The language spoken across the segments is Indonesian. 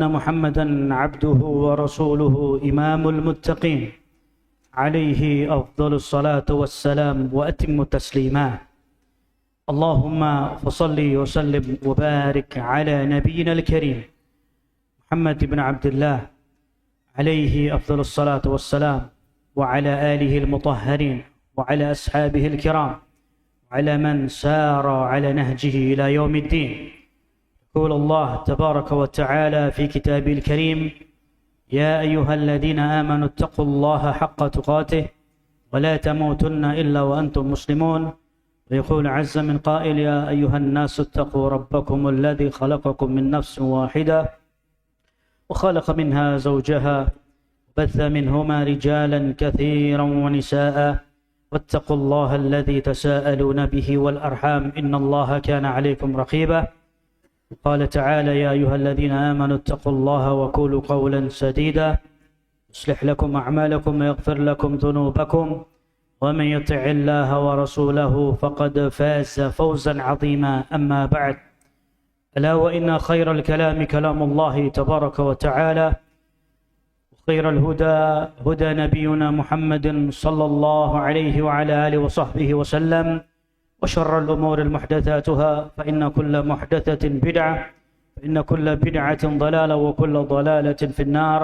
محمدا عبده ورسوله إمام المتقين عليه أفضل الصلاة والسلام وأتم التسليما اللهم فصل وسلم وبارك على نبينا الكريم محمد بن عبد الله عليه أفضل الصلاة والسلام وعلى آله المطهرين وعلى أصحابه الكرام وعلى من سار على نهجه إلى يوم الدين. يقول الله تبارك وتعالى في كتابه الكريم: يا أيها الذين آمنوا اتقوا الله حق تقاته ولا تموتن إلا وأنتم مسلمون. ويقول عز من قائل: يا أيها الناس اتقوا ربكم الذي خلقكم من نفس واحدة وخلق منها زوجها وبث منهما رجالا كثيرا ونساء واتقوا الله الذي تساءلون به والأرحام إن الله كان عليكم رقيبا. قال تعالى: يا أيها الذين آمنوا اتقوا الله وقولوا قولا سديدا يصلح لكم أعمالكم ويغفر لكم ذنوبكم ومن يطع الله ورسوله فقد فاز فوزا عظيما. أما بعد، ألا وإن خير الكلام كلام الله تبارك وتعالى وخير الهدى هدى نبينا محمد صلى الله عليه وعلى آله وصحبه وسلم وشر الأمور محدثاتها فإن كل محدثة بدعة فإن كل بدعة ضلالة وكل ضلالة في النار.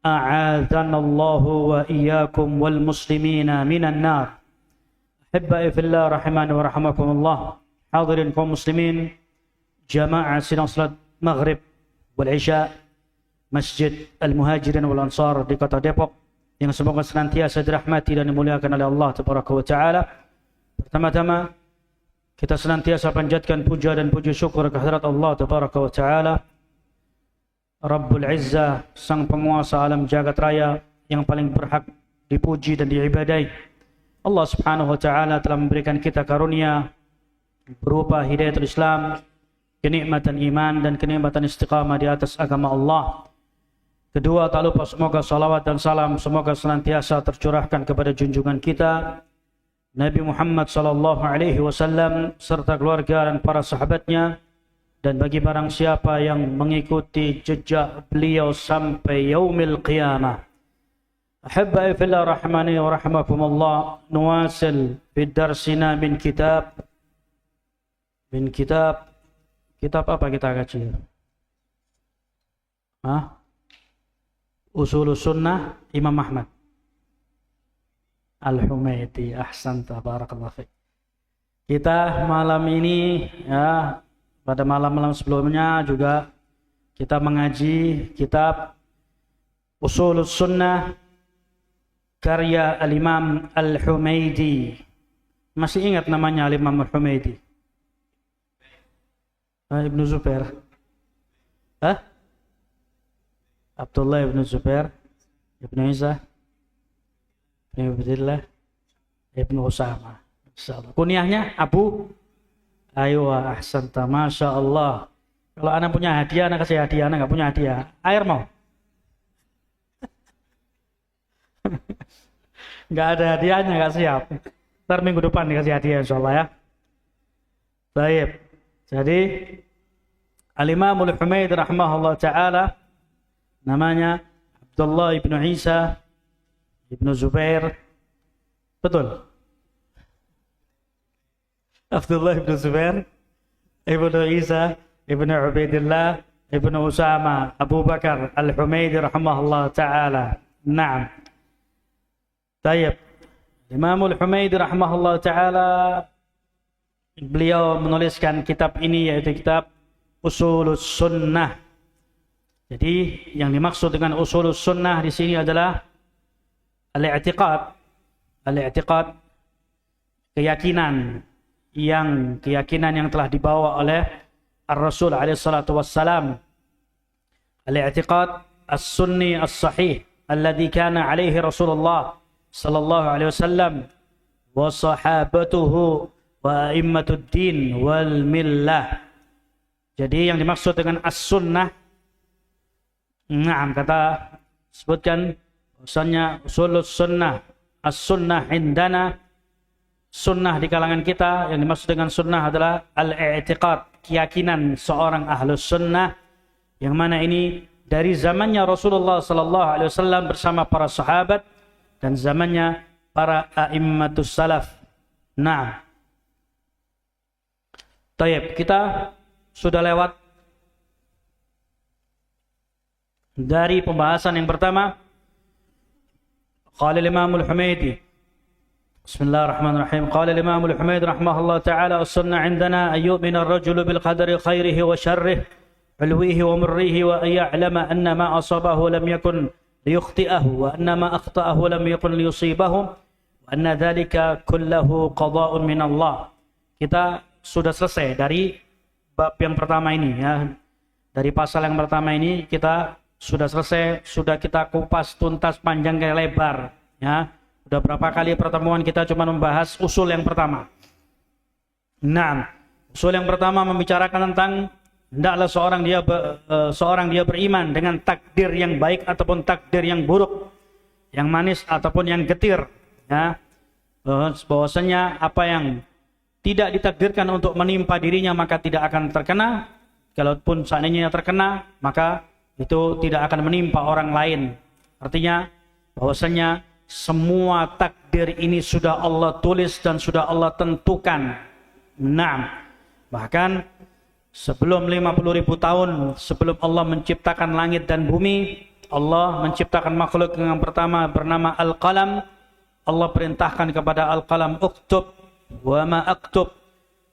أعاذنا الله وإياكم والمسلمين من النار. أحبائي في الله رحماني ورحمكم الله. حاضرين kaum muslimin, jamaah sidang salat maghrib wal isya Masjid Al-Muhajirin wal Ansar di kota Depok yang semoga senantiasa dirahmati dan dimuliakan oleh Allah Tabaraka wa Ta'ala. Pertama-tama kita senantiasa panjatkan puja dan puji syukur kehadirat Allah Tabaraka wa Ta'ala, Rabbul Izzah, sang penguasa alam jagat raya yang paling berhak dipuji dan diibadai. Allah Subhanahu wa Ta'ala telah memberikan kita karunia berupa hidayatul Islam, kenikmatan iman dan kenikmatan istiqamah di atas agama Allah. Kedua, tak lupa semoga salawat dan salam semoga senantiasa tercurahkan kepada junjungan kita Nabi Muhammad sallallahu alaihi wasallam serta keluarga dan para sahabatnya, dan bagi barang siapa yang mengikuti jejak beliau sampai yaumil qiyamah. Ahabbai fillah rahmani wa rahmakumullah. Nuwasil fi darsina min kitab apa kita kaji? Usulus Sunnah Imam Ahmad Al-Humaidi. Ahsanta, barakallahu fiik. Kita malam ini, ya, pada malam-malam sebelumnya juga kita mengaji kitab Usulus Sunnah karya Al-Imam Al-Humaidi. Masih ingat namanya Al-Imam Al-Humaidi? Ibnu Zubair. Abdullah Ibnu Zubair, Ibnu Isa, Ibnu Abdillah, Ibnu Usama. Insyaallah. Kunyahnya Abu. Ayo, ahsanta, masya Allah. Kalau anak punya hadiah, anak kasih hadiah. Anak nggak punya hadiah, air mau? Nggak ada hadiahnya, nggak siap. Ntar minggu depan dikasih hadiah, insyaallah ya. Baik. Jadi Al-Imam Al-Humaidi rahimahullah ta'ala namanya Abdullah Ibnu Isa Ibnu Zubair. Betul? Abdullah Ibnu Zubair Ibnu Isa Ibnu Ubaidillah Ibnu Usama Abu Bakar Al-Humaidi rahimahullah ta'ala. Naam. Tayyib. Imam Al-Humaidi rahimahullah ta'ala, beliau menuliskan kitab ini, yaitu kitab Usulus Sunnah. Jadi yang dimaksud dengan Usulus Sunnah di sini adalah al-i'tiqad. Al-i'tiqad, keyakinan yang telah dibawa oleh Ar-Rasul alaihi salatu wassalam. Al-i'tiqad as-sunni as-sahih alladhi kana alaihi Rasulullah sallallahu alaihi wasallam wa sahabatuhu wa a'immatud din wal millah. Jadi yang dimaksud dengan as-sunnah, kata sebutkan bahwasanya usulus sunnah, as-sunnah indana, sunnah di kalangan kita, yang dimaksud dengan sunnah adalah al-i'tiqad, keyakinan seorang ahlus sunnah, yang mana ini dari zamannya Rasulullah sallallahu alaihi wasallam bersama para sahabat dan zamannya para a'immatus salaf. Nah, tayyib, kita sudah lewat dari pembahasan yang pertama. Qala al-Imam al-Humaydi, Bismillahirrahmanirrahim. Qala al-Imam al-Humaydi rahimahullah ta'ala, as-sunnah 'indana an yu'mina ar-rajulu bil qadari khairihi wa syarrihi, ulwihi wa murrihi, wa an ya'lama anna ma asabahu lam yakun liyukhti'ahu wa anna ma akhta'ahu lam yakun liyusibahu wa anna dhalika kullahu qada'un min Allah. Kita sudah selesai dari bab yang pertama ini ya. Dari pasal yang pertama ini kita sudah selesai, sudah kita kupas tuntas panjang kali lebar ya. Sudah berapa kali pertemuan kita cuma membahas usul yang pertama. Nah, usul yang pertama membicarakan tentang hendaklah seorang dia beriman dengan takdir yang baik ataupun takdir yang buruk, yang manis ataupun yang getir ya. Bahwasanya apa yang tidak ditakdirkan untuk menimpa dirinya maka tidak akan terkena. Kalaupun seandainya terkena, maka itu tidak akan menimpa orang lain. Artinya bahwasanya semua takdir ini sudah Allah tulis dan sudah Allah tentukan. Nah, bahkan sebelum 50.000 tahun sebelum Allah menciptakan langit dan bumi, Allah menciptakan makhluk yang pertama bernama Al-Qalam. Allah perintahkan kepada Al-Qalam, uktub wa ma aktub,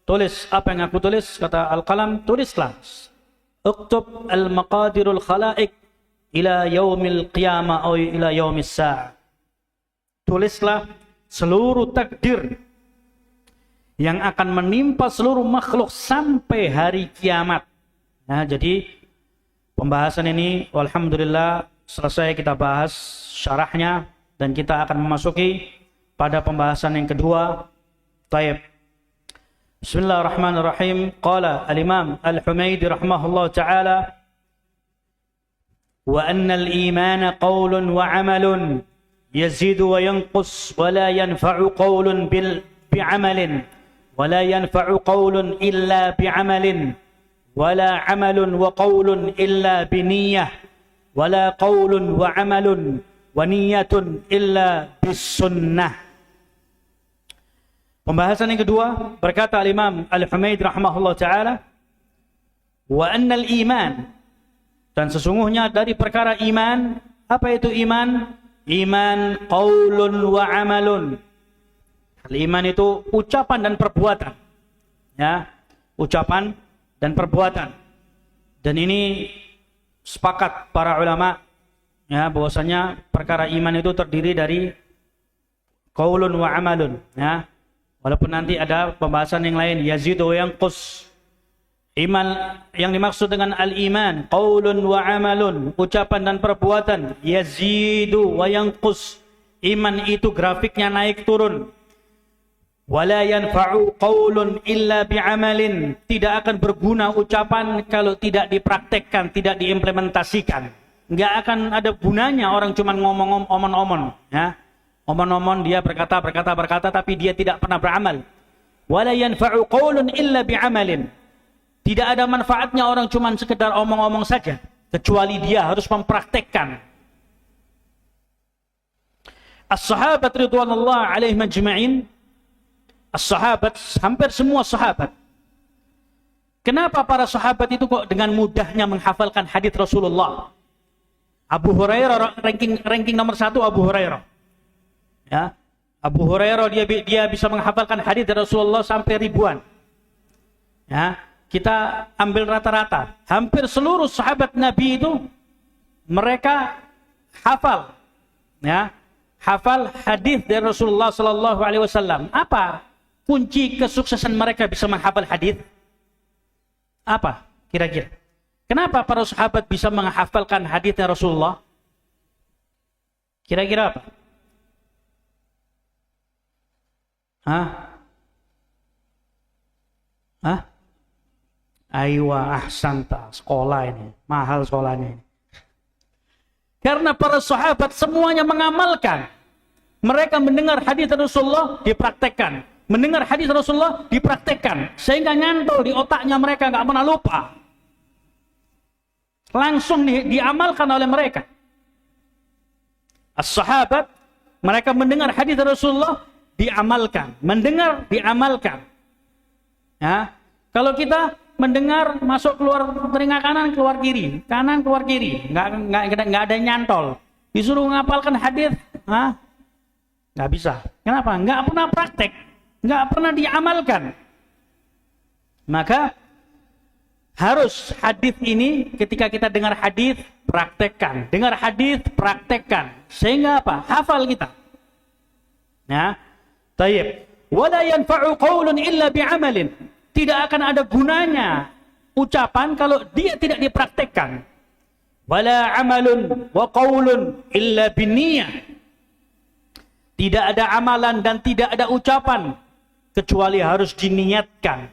tulis apa yang aku tulis. Kata Al-Qalam, tulislah, uktub al-maqadirul khalaiq ila yaumil qiyamah atau ila yaumis sa'ah, tulislah seluruh takdir yang akan menimpa seluruh makhluk sampai hari kiamat. Nah, jadi pembahasan ini alhamdulillah selesai kita bahas syarahnya dan kita akan memasuki pada pembahasan yang kedua. Taib. Bismillahirrahmanirrahim. Qala al-Imam al-Humaydi rahimahullah ta'ala, wa anna al-imana qawlun wa amalun yazidu wa yanqus wa la yanfa'u qawlun bi'amalin wa la yanfa'u qawlun illa bi'amalin wa la amalun wa qawlun illa biniyah wa la qawlun wa amalun wa niyatun illa bis sunnah. Pembahasan yang kedua, berkata al-Imam al-Humaydi rahimahullah ta'ala, wa annal iman, dan sesungguhnya dari perkara iman. Apa itu iman? Iman qaulun wa amalun. Iman itu ucapan dan perbuatan ya, ucapan dan perbuatan. Dan ini sepakat para ulama ya, bahwasanya perkara iman itu terdiri dari qaulun wa amalun ya. Walaupun nanti ada pembahasan yang lain, yazidu wa yanqus. Iman yang dimaksud dengan al-iman qaulun wa amalun, ucapan dan perbuatan. Yazidu wa yanqus, iman itu grafiknya naik turun. Wala yanfa'u qaulun illa bi'amalin, tidak akan berguna ucapan kalau tidak dipraktekkan, tidak diimplementasikan. Enggak akan ada gunanya orang cuma ngomong omong-omong ya. Omong-omong dia berkata tapi dia tidak pernah beramal. Wala yanfa'u qaulun illa bi'amalin, tidak ada manfaatnya orang cuma sekedar omong-omong saja, kecuali dia harus mempraktekkan. As-sahabat ridwanullah alaihim ajma'in, as-sahabat, hampir semua sahabat. Kenapa para sahabat itu kok dengan mudahnya menghafalkan hadis Rasulullah? Abu Hurairah ranking nomor 1, Abu Hurairah. Ya, Abu Hurairah dia bisa menghafalkan hadis dari Rasulullah sampai ribuan. Ya, kita ambil rata-rata, hampir seluruh sahabat Nabi itu mereka hafal, ya, hafal hadis dari Rasulullah Sallallahu Alaihi Wasallam. Apa kunci kesuksesan mereka bisa menghafal hadis? Apa kira-kira? Kenapa para sahabat bisa menghafalkan hadis dari Rasulullah? Kira-kira apa? Aywa ahsanta, sekolah ini mahal sekolahnya ini. Karena para sahabat semuanya mengamalkan. Mereka mendengar hadis Rasulullah dipraktekkan, mendengar hadis Rasulullah dipraktekkan, sehingga nyantol di otaknya, mereka nggak pernah lupa. langsung diamalkan oleh mereka. As-sahabat, mereka mendengar hadis Rasulullah, diamalkan. Mendengar, diamalkan. Ya. Kalau kita mendengar, masuk keluar telinga kanan, keluar kiri. Kanan, keluar kiri. Nggak ada nyantol. Disuruh ngapalkan hadis, nggak bisa. Kenapa? Nggak pernah praktek. Nggak pernah diamalkan. Maka harus hadis ini ketika kita dengar hadis praktekkan, dengar hadis praktekkan, sehingga apa? Hafal kita. Ya, tayyib. Wala yanfa'u qaulun illa bi'amalin. Tidak akan ada gunanya ucapan kalau dia tidak dipraktekkan. Wala amalun wa qaulun illa binniyah. Tidak ada amalan dan tidak ada ucapan kecuali harus diniatkan.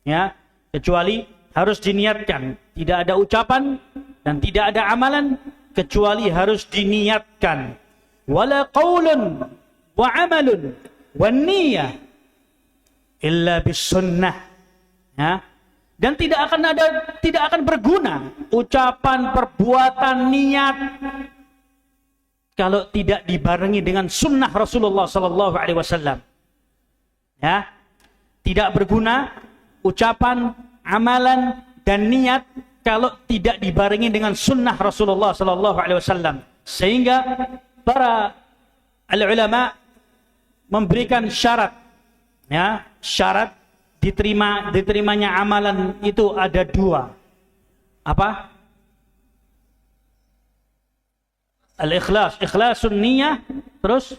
Ya, kecuali harus diniatkan. Tidak ada ucapan dan tidak ada amalan kecuali harus diniatkan. Wala qaulun wa amalun wa niyyah illa bis sunnah. Ya. Dan tidak akan berguna ucapan, perbuatan, niat kalau tidak dibarengi dengan sunnah Rasulullah sallallahu alaihi wasallam. Ya. Tidak berguna ucapan, amalan dan niat kalau tidak dibarengi dengan sunnah Rasulullah sallallahu alaihi wasallam. Sehingga para ulama memberikan syarat, ya, syarat diterimanya amalan itu ada dua. Apa? Al-ikhlas, ikhlasun niyah, terus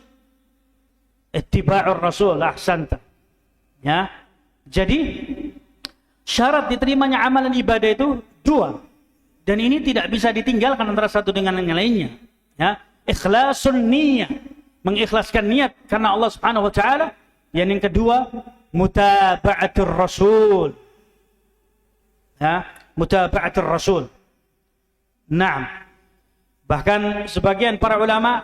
ittiba'ur rasul, ahsanta. Ya. Jadi syarat diterimanya amalan ibadah itu dua. Dan ini tidak bisa ditinggalkan antara satu dengan yang lainnya. Ya, ikhlasun niyah, mengikhlaskan niat karena Allah Subhanahu wa taala. Yang kedua, mutaba'atur rasul. Ya, mutaba'atur rasul. Naam. Bahkan sebagian para ulama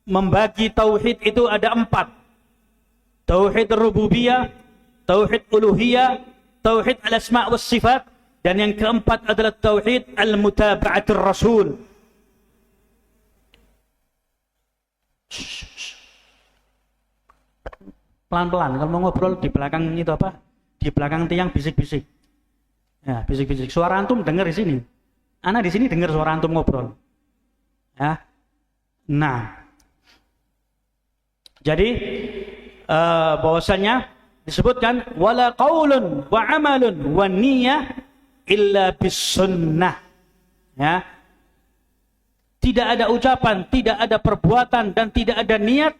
membagi tauhid itu ada 4. Tauhid rububiyah, tauhid uluhiyah, tauhid al-asma' was sifat, dan yang keempat adalah tauhid al-mutaba'atur rasul. Pelan-pelan kalau mau ngobrol di belakang itu apa? Di belakang tiang bisik-bisik. Ya, bisik-bisik. Suara antum dengar di sini. Ana di sini dengar suara antum ngobrol. Ya. Nah. Jadi bahwasanya disebutkan wala qaulun wa amalun wa niyyah illa bis sunnah. Ya. Tidak ada ucapan, tidak ada perbuatan dan tidak ada niat,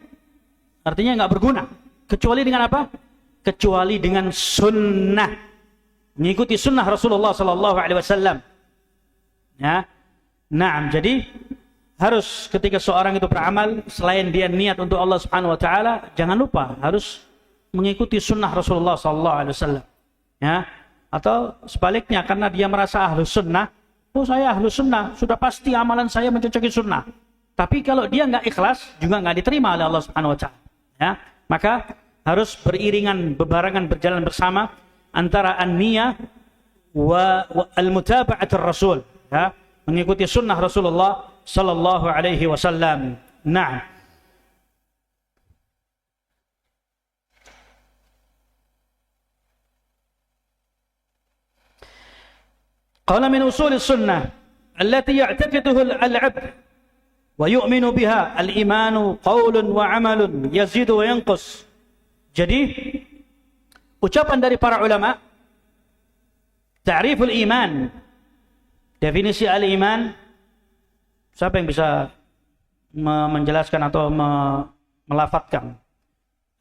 artinya enggak berguna kecuali dengan apa? Kecuali dengan sunnah. Mengikuti sunnah Rasulullah sallallahu alaihi wasallam. Ya. Naam, jadi harus ketika seorang itu beramal selain dia niat untuk Allah Subhanahu wa taala, jangan lupa harus mengikuti sunnah Rasulullah sallallahu alaihi wasallam. Ya. Atau sebaliknya karena dia merasa ahlus sunnah, oh saya ahlus sunnah, sudah pasti amalan saya mencocoki sunnah. Tapi kalau dia enggak ikhlas, juga enggak diterima oleh Allah Subhanahu wa taala. Ya. Maka harus beriringan, bebarengan, berjalan bersama antara an-niyah wa al-mutaba'atur rasul, ya, mengikuti sunnah Rasulullah sallallahu alaihi wasallam. Nah, qala min usul as-sunnah allati ya'taqiduhu al-'abd wa yu'minu biha al-imanu qawlun wa 'amalun yazidu wa yanqus. Jadi ucapan dari para ulama, ta'riful iman, definisi al-iman, siapa yang bisa menjelaskan atau melafadzkan?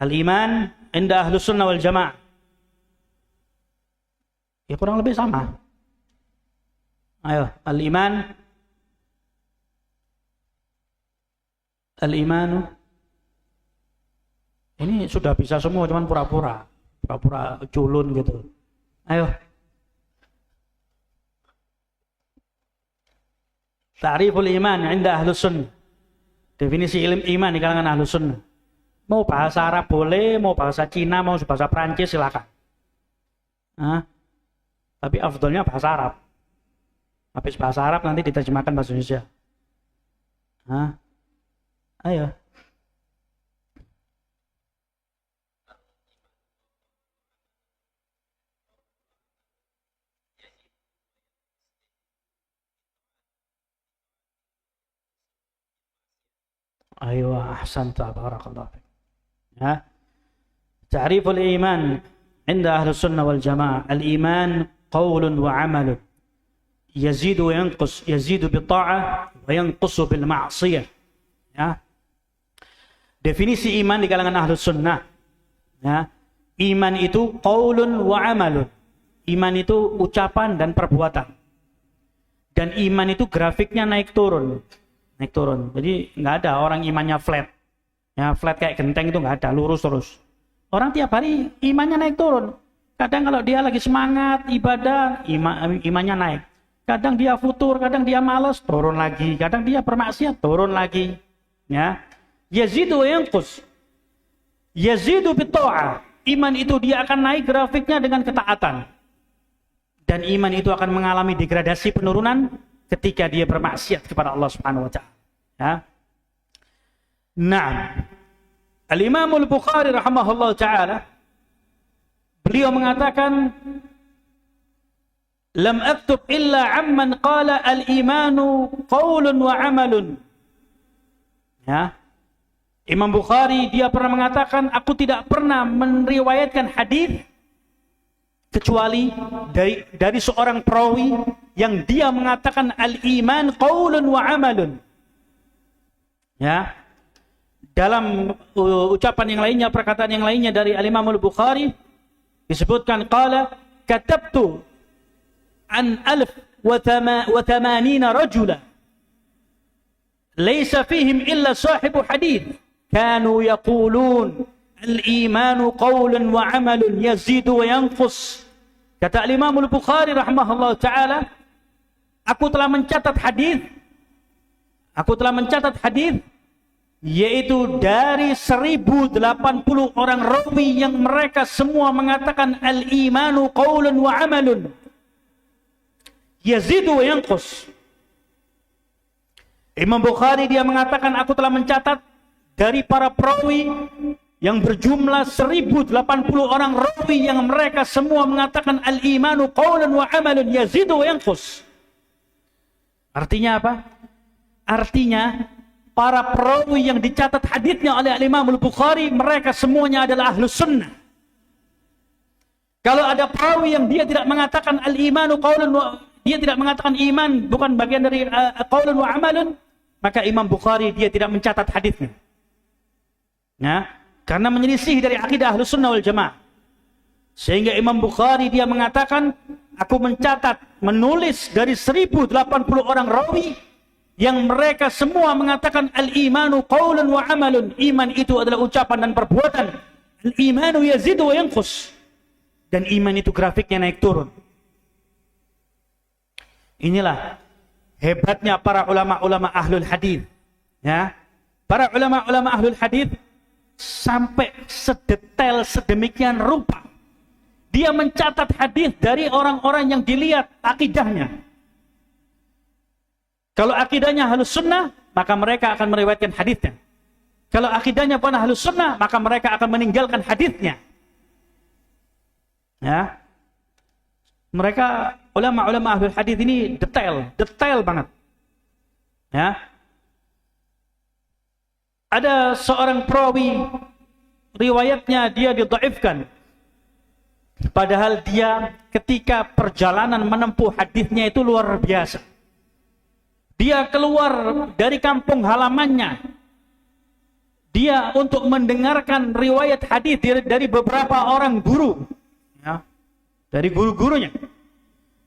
Al-iman inda ahlus sunnah wal jamaah. Ya kurang lebih sama. Ayo, al-iman, al-imanu. Ini sudah bisa semua, cuman pura-pura culun gitu. Ayo. Ta'riful iman 'inda ahlus sunnah. Definisi ilmu iman di kalangan ahlus sunnah. Mau bahasa Arab boleh, mau bahasa Cina, mau bahasa Prancis silakan. Tapi afdolnya bahasa Arab. Habis bahasa Arab nanti diterjemahkan bahasa Indonesia. Hah? Ayo. Ayo, ahsanta, barakallahu fiik. Ya. Ta'riful iman 'inda ahli sunnah wal jamaah. Al-iman qaulun wa 'amalun. Yazidu wa yanqus, yazidu bi ta'ah wa yanqusu bil ma'siyah. Ya. Definisi iman di kalangan ahli sunnah. Ya. Iman itu qaulun wa 'amalun. Iman itu ucapan dan perbuatan. Dan iman itu grafiknya naik turun. Naik turun. Jadi nggak ada orang imannya flat. Ya, flat kayak genteng itu nggak ada, lurus terus. Orang tiap hari imannya naik turun. Kadang kalau dia lagi semangat ibadah, imannya naik. Kadang dia futur, kadang dia malas, turun lagi. Kadang dia bermaksiat, turun lagi. Ya. Yazidu wa yanqus. Yazidu bitta'ah. Iman itu dia akan naik grafiknya dengan ketaatan. Dan iman itu akan mengalami degradasi penurunan ketika dia bermaksiat kepada Allah Subhanahu wa taala. Ya. Nah, Al-Imam Al-Bukhari rahimahullah taala beliau mengatakan lam aktub illa amman qala al-imanu qaulun wa amalun. Ya. Imam Bukhari dia pernah mengatakan aku tidak pernah meriwayatkan hadis kecuali dari seorang perawi yang dia mengatakan al-iman qaulun wa amalun. Ya. Dalam ucapan yang lainnya, perkataan yang lainnya dari al-Imam Al-Bukhari disebutkan qala katabtu an 1080 rajula laysa fihim illa sahibu hadith kanu yaqulun al-imanu qaulun wa amalun yazidu wa yanqus. Kata Imam Al-Bukhari rahimahullah taala, aku telah mencatat hadis yaitu dari 1080 orang rawi yang mereka semua mengatakan al-imanu qaulun wa amalun yazidu wa yanqus. Imam Bukhari dia mengatakan aku telah mencatat dari para perawi yang berjumlah 1080 orang rawi yang mereka semua mengatakan al-imanu qaulan wa amalun yazidu wa yanqus. Artinya apa? Artinya para perawi yang dicatat hadisnya oleh Imam Al-Bukhari mereka semuanya adalah ahlus sunnah. Kalau ada perawi yang dia tidak mengatakan al-imanu qaulan wa dia tidak mengatakan iman bukan bagian dari qaulan wa amalun, maka Imam Bukhari dia tidak mencatat hadisnya. Nah, karena menyelisih dari akidah Ahlus Sunnah wal Jamaah. Sehingga Imam Bukhari dia mengatakan, aku mencatat, menulis dari 1080 orang rawi yang mereka semua mengatakan al-imanu qaulun wa amalun. Iman itu adalah ucapan dan perbuatan. Al-imanu yazidu wa yanqus. Dan iman itu grafiknya naik turun. Inilah hebatnya para ulama-ulama ahlul hadis. Ya. Para ulama-ulama ahlul hadis sampai sedetail sedemikian rupa dia mencatat hadis dari orang-orang yang dilihat akidahnya. Kalau akidahnya Ahlus Sunnah, maka mereka akan meriwayatkan hadisnya. Kalau akidahnya bukan Ahlus Sunnah, maka mereka akan meninggalkan hadisnya. Ya. Mereka ulama-ulama ahlul hadis ini detail banget. Ya. Ada seorang perawi riwayatnya dia didhaifkan. Padahal dia ketika perjalanan menempuh hadisnya itu luar biasa. Dia keluar dari kampung halamannya. Dia untuk mendengarkan riwayat hadis dari beberapa orang guru. Ya, dari guru-gurunya.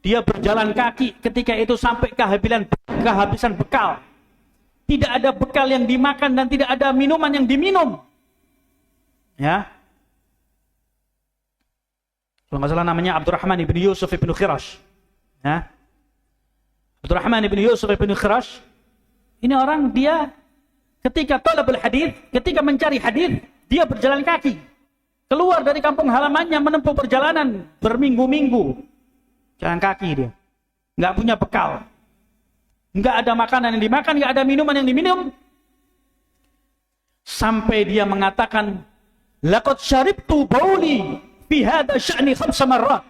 Dia berjalan kaki ketika itu sampai kehabisan bekal. Tidak ada bekal yang dimakan dan tidak ada minuman yang diminum. Ya. Kalau nggak salah namanya Abdurrahman ibn Yusuf ibn Khirash. Ya. Abdurrahman ibn Yusuf ibn Khirash. Ini orang dia ketika talabul hadis, ketika mencari hadis, dia berjalan kaki. Keluar dari kampung halamannya menempuh perjalanan berminggu-minggu. Jalan kaki dia. Nggak punya bekal. nggak ada makanan yang dimakan, nggak ada minuman yang diminum. Sampai dia mengatakan, laqad syaribtu bauli fi hadha sya'ni 5 marrat.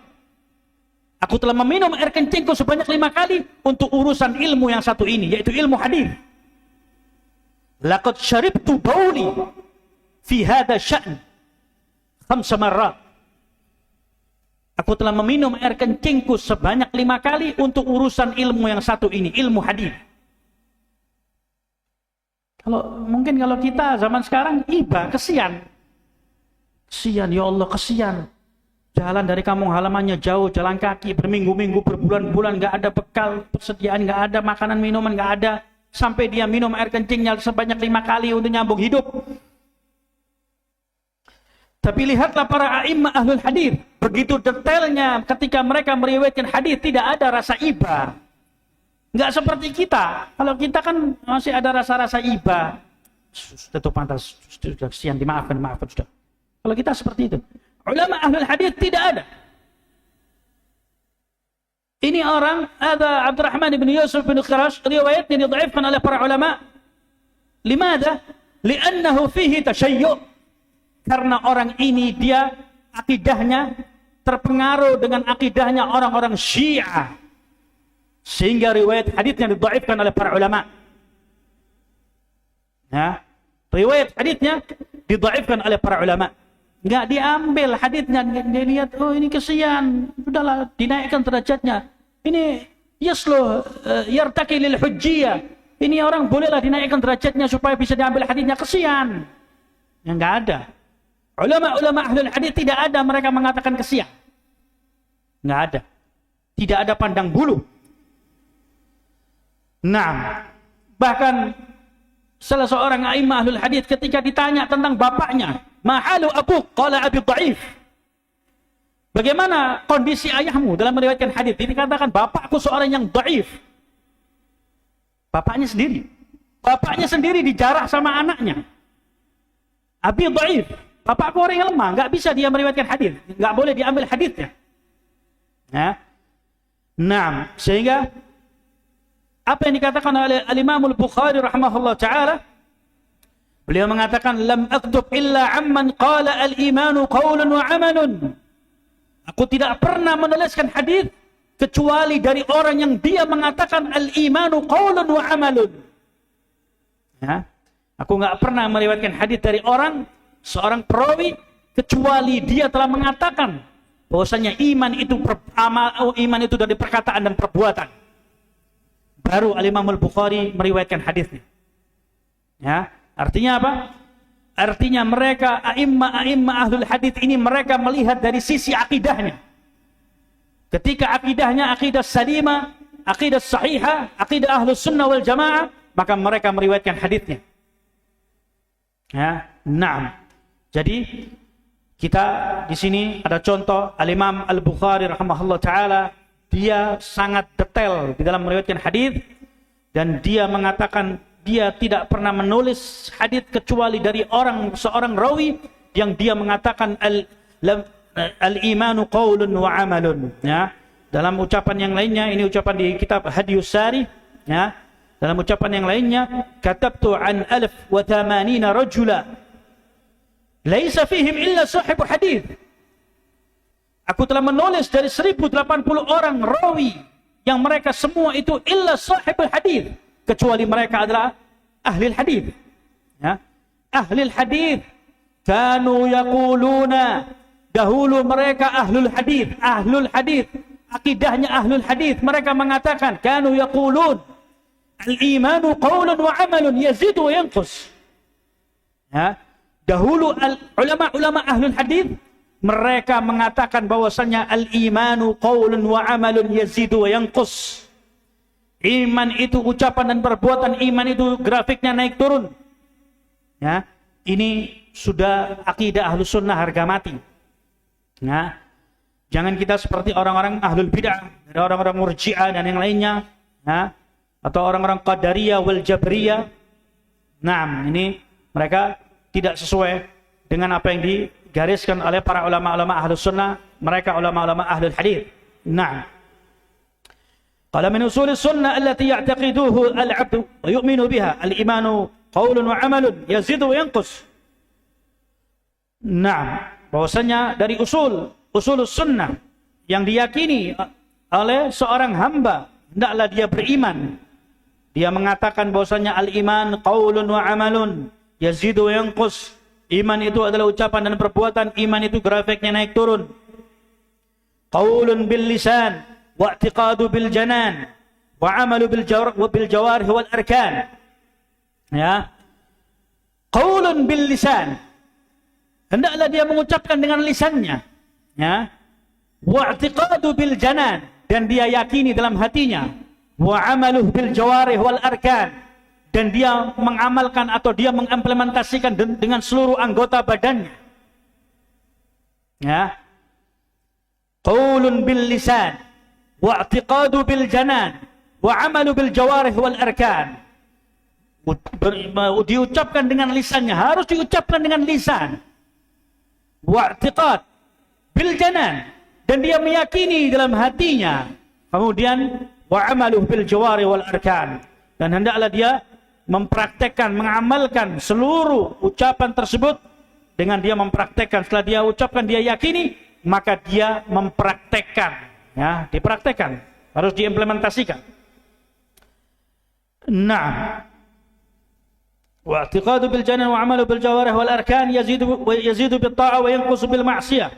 Aku telah meminum air kencingku sebanyak 5 kali untuk urusan ilmu yang satu ini, yaitu ilmu hadis. Laqad syaribtu bauli fi hadha sya'ni 5 marrat. Aku telah meminum air kencingku sebanyak 5 kali untuk urusan ilmu yang satu ini, ilmu hadis. Mungkin kalau kita zaman sekarang iba, kesian. Kesian, ya Allah, kesian. Jalan dari kampung halamannya jauh, jalan kaki berminggu-minggu, berbulan-bulan, nggak ada bekal, persediaan, nggak ada makanan, minuman, nggak ada. Sampai dia minum air kencingnya sebanyak 5 kali untuk nyambung hidup. Tapi lihatlah para a'immah ahlul hadis, begitu detailnya ketika mereka meriwayatkan hadis, tidak ada rasa iba. Nggak seperti kita. Kalau kita kan masih ada rasa-rasa iba. Sudah pantas, sudah kesian, dimaafkan sudah. Kalau kita seperti itu. Ulama ahlul hadis tidak ada. Ini orang, ada Abdurrahman bin Yusuf bin Khirash, riwayatnya didhaifkan oleh para ulama. Limadha? Li'annahu fihi tasyayyu'. Karena orang ini dia akidahnya terpengaruh dengan akidahnya orang-orang Syiah. Sehingga riwayat hadisnya didhaifkan oleh para ulama. Ya, riwayat hadisnya didhaifkan oleh para ulama. Enggak diambil hadisnya, dia lihat, oh ini kesian, sudahlah dinaikkan derajatnya. Ini yasluh yartaqi lil hujjiyah. Ini orang bolehlah dinaikkan derajatnya supaya bisa diambil hadisnya, kesian. Ya enggak ada. Ulama-ulama ahlul hadis tidak ada mereka mengatakan kesian. Enggak ada. Tidak ada pandang bulu. Nah, bahkan salah seorang a'immah ahlul hadis ketika ditanya tentang bapaknya, mahalu abuk, qala abi dhaif. Bagaimana kondisi ayahmu dalam meriwayatkan hadis? Ini katakan bapakku seorang yang dhaif. Bapaknya sendiri. Bapaknya sendiri dijarah sama anaknya. Abi dhaif. Bapakku orang yang lemah, enggak bisa dia meriwayatkan hadis, enggak boleh diambil hadisnya. Ya. Nah, sehingga apa yang dikatakan oleh Al-Imam Al-Bukhari rahimahullah ta'ala, beliau mengatakan, lam aktub illa amman qala al-imanu qawlun wa amalun. Aku tidak pernah menuliskan hadis kecuali dari orang yang dia mengatakan al-imanu qawlun wa amalun. Ya. Aku enggak pernah meriwayatkan hadis dari seorang perawi kecuali dia telah mengatakan bahwasanya iman itu dari perkataan dan perbuatan. Baru Al-Imam Al-Bukhari meriwayatkan hadisnya. Ya, artinya apa? Artinya mereka a'immah ahlul hadis ini mereka melihat dari sisi akidahnya. Ketika akidahnya akidah salimah, akidah sahihah, akidah ahlus sunnah wal jamaah, maka mereka meriwayatkan hadisnya. Ya, na'am. Jadi kita di sini ada contoh Al-Imam Al-Bukhari rahimahullah taala, dia sangat detail di dalam meriwayatkan hadis dan dia mengatakan dia tidak pernah menulis hadis kecuali dari seorang rawi yang dia mengatakan al-imanu qaulun wa amalun. Ya, dalam ucapan yang lainnya, ini ucapan di kitab Hadiyus Sari, ya. Dalam ucapan yang lainnya, katabtu an 1080 rajula laisa fihim illa sahibu hadis. Aku telah menulis dari 1080 orang rawi yang mereka semua itu illa sahibul hadis, kecuali mereka adalah ahli hadis. Ya. Ahli hadis kanu yaquluna, dahulu mereka ahlul hadis, akidahnya ahlul hadis, mereka mengatakan kanu yaqulun al-imanu qaulun wa amalun yazidu wa yanqus. Ya. Dahulu ulama-ulama ahlul hadis mereka mengatakan bahwasanya al-imanu qaulun wa amalun yazidu wa yanqus. Iman itu ucapan dan perbuatan, iman itu grafiknya naik turun. Ya, ini sudah akidah ahlus sunnah harga mati. Ya, jangan kita seperti orang-orang ahlul bid'ah, orang-orang murji'ah dan yang lainnya, ya, atau orang-orang qadariyah wal jabriyah. Nah, ini mereka tidak sesuai dengan apa yang digariskan oleh para ulama-ulama ahlus sunnah, mereka ulama-ulama ahlul hadis. Nah, Qala min usul sunnah allati ya'taqiduhu al-'abdu wa yu'minu biha al-imanu qaulun wa 'amalun yazidu wa yanqus. Naam, bahwasanya dari usul sunnah yang diyakini oleh seorang hamba, hendaklah dia beriman. Dia mengatakan bahwasanya al-iman qaulun wa 'amalun yazidu wa yanqus. Iman itu adalah ucapan dan perbuatan, iman itu grafiknya naik turun. Qaulun bil lisan wa i'tiqadu bil janan wa 'amalu bil jawarih wal arkan. Ya. Qaulun bil lisan. Hendaklah dia mengucapkan dengan lisannya. Ya. Wa i'tiqadu bil janan, dan dia yakini dalam hatinya. Wa 'amalu bil jawarih wal arkan, dan dia mengamalkan atau dia mengimplementasikan dengan seluruh anggota badannya. Ya. Qaulun bil lisan wa i'tiqadu bil janan wa 'amalu bil jawarih wal arkan. Diucapkan dengan lisannya, harus diucapkan dengan lisan. Wa i'tiqad bil janan, dan dia meyakini dalam hatinya. Kemudian wa 'amalu bil jawarih wal arkan, dan hendaklah dia mempraktekkan, mengamalkan seluruh ucapan tersebut. Dengan dia mempraktekkan, setelah dia ucapkan, dia yakini, maka dia mempraktekkan, ya, dipraktekkan, harus diimplementasikan. Naam. Wa i'tiqadu bil janan wa 'amalu bil jawarih wal arkan yazidu bit ta'ah wa yanqusu bil ma'siyah.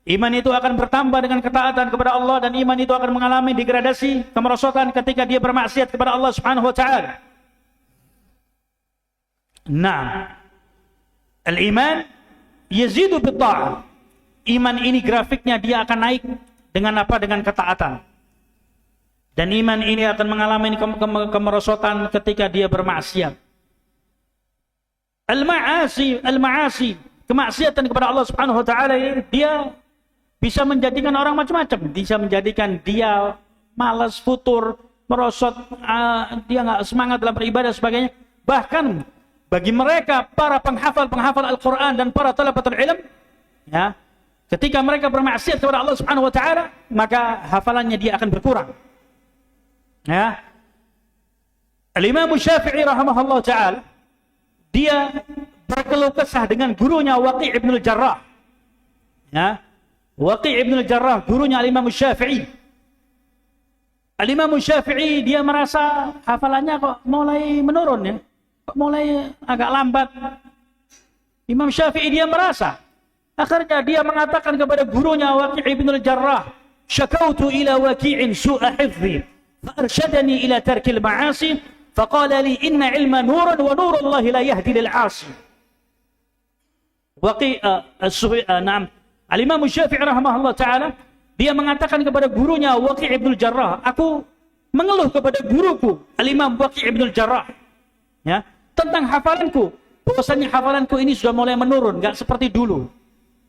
Iman itu akan bertambah dengan ketaatan kepada Allah, dan iman itu akan mengalami degradasi, kemerosotan ketika dia bermaksiat kepada Allah Subhanahu wa taala. Naam. Al-iman yazidu bit ta'ah. Iman ini grafiknya dia akan naik dengan apa? Dengan ketaatan. Dan iman ini akan mengalami kemerosotan ketika dia bermaksiat. Al-ma'asi, kemaksiatan kepada Allah Subhanahu wa taala ini dia bisa menjadikan orang macam-macam, bisa menjadikan dia malas, futur, merosot, dia enggak semangat dalam beribadah sebagainya. Bahkan bagi mereka para penghafal Al-Qur'an dan para talabatul ilm, ya, ketika mereka bermaksiat kepada Allah Subhanahu wa taala, maka hafalannya dia akan berkurang. Ya. Al-Imam Syafi'i rahimahullah taala, dia berkeluh kesah dengan gurunya Waqi' ibn al-Jarrah. Ya. Waqi' ibn al-Jarrah, gurunya Al-Imam Syafi'i. Al-Imam Syafi'i dia merasa hafalannya kok mulai menurun, ya. Kok mulai agak lambat. Imam Syafi'i dia merasa. Akhirnya dia mengatakan kepada gurunya Waqi' ibn al-Jarrah, "Syakautu ila Waqi'in su'a hifzi, fa arsyadani ila tarkil ma'asi, fa qala li inna ilma nuran wa nurullahi la yahdi lil 'asi." Waqi' na'am. Al-Imam Syafi'i rahimahullah taala, dia mengatakan kepada gurunya Waqi' ibn al-Jarrah, "Aku mengeluh kepada guruku Al-Imam Waqi' ibn al-Jarrah, ya, tentang hafalanku. Bahwasanya hafalanku ini sudah mulai menurun, enggak seperti dulu."